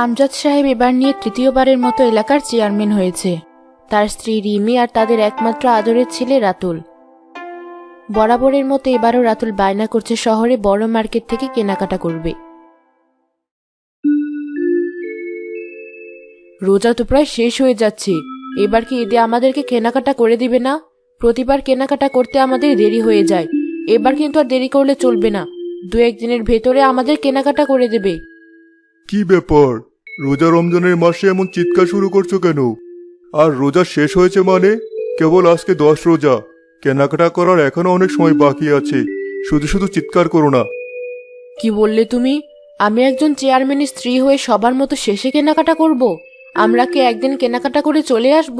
আমজাদ সাহেব এবার নিয়ে তৃতীয়বারের মতো এলাকার চেয়ারম্যান হয়েছে। তার স্ত্রী রিমি আর তাদের একমাত্র আদরের ছেলে রাতুল। বরাবরের মতো এবারও রাতুল বায়না করছে শহরে বড় মার্কেট থেকে কেনাকাটা করবে। রোজা তো প্রায় শেষ হয়ে যাচ্ছে, এবার কি ঈদে আমাদেরকে কেনাকাটা করে দিবে না? প্রতিবার কেনাকাটা করতে আমাদের দেরি হয়ে যায়, এবার কিন্তু আর দেরি করলে চলবে না। 2-1 দিনের ভেতরে আমাদের কেনাকাটা করে দেবে। কি ব্যাপার, রোজা রমজানের মাসে এমন চিৎকার শুরু করছো কেন? আর রোজা শেষ হয়েছে মানে? কেবল আজকে 10 রোজা, কেনাকাটা করার এখনো অনেক সময় বাকি আছে। শুধু শুধু চিৎকার করো না। কি বললে তুমি? আমি একজন চেয়ারম্যানের স্ত্রী হয়ে সবার মতো শেষে কেনাকাটা করব? আমরা কি একদিন কেনাকাটা করে চলে আসব?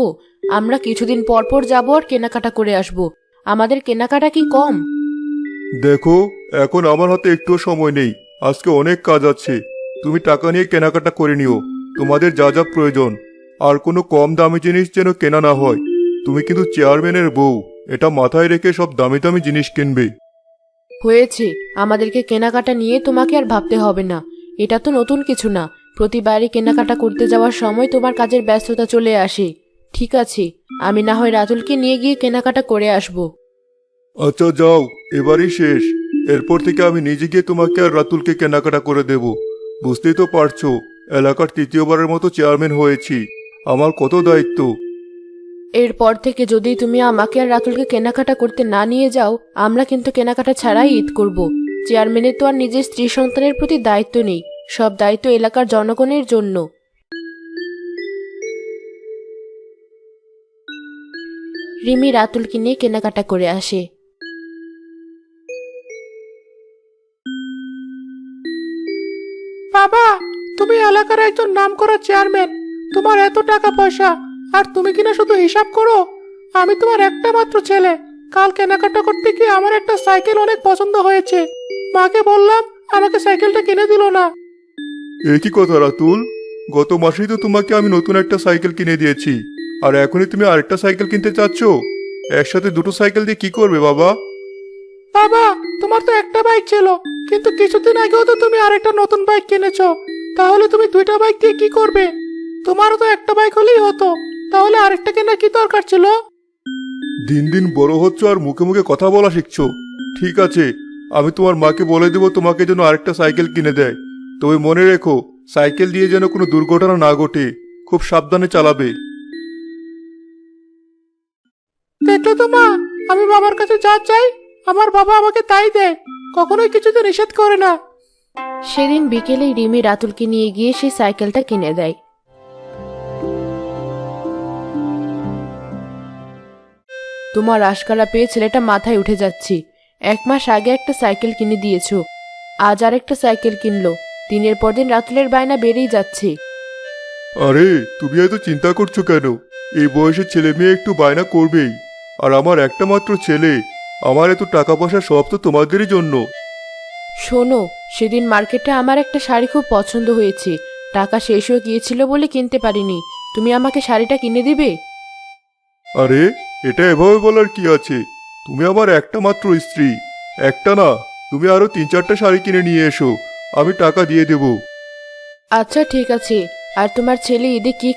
আমরা কিছুদিন পর পর যাবো আর কেনাকাটা করে আসব। আমাদের কেনাকাটা কি কম? দেখো, এখন আমার হাতে একটুও সময় নেই, আজকে অনেক কাজ আছে। তুমি টাকা নিয়ে কেনাকাটা করে নিও, তোমাদের যা যা প্রয়োজন। আর কোনো কম দামি জিনিস যেন কেনা না হয়। তুমি কিন্তু চেয়ারম্যানের বউ, এটা মাথায় রেখে সব দামি দামি জিনিস কিনবে। হয়েছে, আমাদেরকে কেনাকাটা নিয়ে তোমাকে আর ভাবতে হবে না। এটা তো নতুন কিছু না, প্রতিবারই কেনাকাটা করতে যাওয়ার সময় তোমার কাজের ব্যস্ততা চলে আসে। ঠিক আছে, আমি না হয় রাতুলকে নিয়ে গিয়ে কেনাকাটা করে আসব। আচ্ছা যাও, এবারই শেষ। এরপর থেকে আমি নিজে গিয়ে তোমাকে আর রাতুলকে কেনাকাটা করে দেব। বুঝতেই তো পারছো, এলাকার তৃতীয়বারের মতো চেয়ারম্যান হয়েছি, আমার কত দায়িত্ব। এরপর থেকে যদি তুমি আমাকে আর রাতুলকে কেনাকাটা করতে না নিয়ে যাও, আমরা কিন্তু কেনাকাটা ছাড়াই ঈদ করব। চেয়ারম্যানের তো আর নিজের স্ত্রী সন্তানের প্রতি দায়িত্ব নেই, সব দায়িত্ব এলাকার জনগণের জন্য। রিমি রাতুলকে নিয়ে কেনাকাটা করে আসে। বাবা, তুমি এলাকার একজন নামকরা চেয়ারম্যান, তোমার এত টাকা পয়সা, আর তুমি কিনা শুধু হিসাব করো। আমি তোমার একটা মাত্র ছেলে। কাল কেনাকাটা করতে গিয়ে আমার একটা সাইকেল অনেক পছন্দ হয়েছে, মাকে বললাম, আমাকে সাইকেলটা কিনে দিল না। এ কি কথা রাতুল, গত মাসেই তো তোমাকে আমি নতুন একটা সাইকেল কিনে দিয়েছি, আর এখনই তুমি আরেকটা সাইকেল কিনতে চাচ্ছ? একসাথে দুটো সাইকেল দিয়ে কি করবে বাবা? বাবা, তোমার তো একটা বাইক ছিল, কিন্তু কিছুদিন আগেও তো তুমি আরেকটা নতুন বাইক কিনেছো। তাহলে তুমি দুইটা বাইক দিয়ে কি করবে? তোমারও তো একটা বাইক হলেই হতো, তাহলে আরেকটা কেনার কি দরকার ছিল? দিন দিন বড় হচ্ছ আর মুখে মুখে কথা বলা শিখছো। ঠিক আছে, আমি তোমার মাকে বলে দেবো তোমাকে যেন আরেকটা সাইকেল কিনে দেয়। তবে মনে রেখো, সাইকেল দিয়ে যেন কোনো দুর্ঘটনা না ঘটে, খুব সাবধানে চালাবে। দেখলে তো মা, আমি বাবার কাছে যা চাই আমার বাবা আমাকে তাই দেয়, কখনোই কিছুতে নিষেধ করে না। সেদিন বিকেলেই রিমি রাতুলকে নিয়ে গিয়ে সেই সাইকেলটা কিনে দেয়। তোমার আশকারা পেয়ে ছেলেটা মাথায় উঠে যাচ্ছি। 1 মাস আগে একটা সাইকেল কিনে দিয়েছো, আজ আর একটা সাইকেল কিনলো। দিনের পর দিন রাতুলের বায়না বেড়েই যাচ্ছে। আরে তুমি এত চিন্তা করছো কেন? এই বয়সে ছেলে মেয়ে একটু বায়না করবেই। আর আমার একটা মাত্র ছেলে, আমার এত টাকা পয়সা সব তো তোমাদেরই জন্য। শোনো, সেদিন মার্কেটে আমার একটা শাড়ি খুব পছন্দ হয়েছে, টাকা শেষ হয়ে গিয়েছিল বলে কিনতে পারিনি। তুমি আমাকে শাড়িটা কিনে দিবে? আরে এটা এভাবে বলার কি আছে? তুমি আমার একটা মাত্র স্ত্রী, একটা না, তুমি আরো 3-4টা শাড়ি কিনে নিয়ে এসো, আমি টাকা দিয়ে দেব। আচ্ছা ঠিক আছে। আর তোমার ছেলে ঈদে কি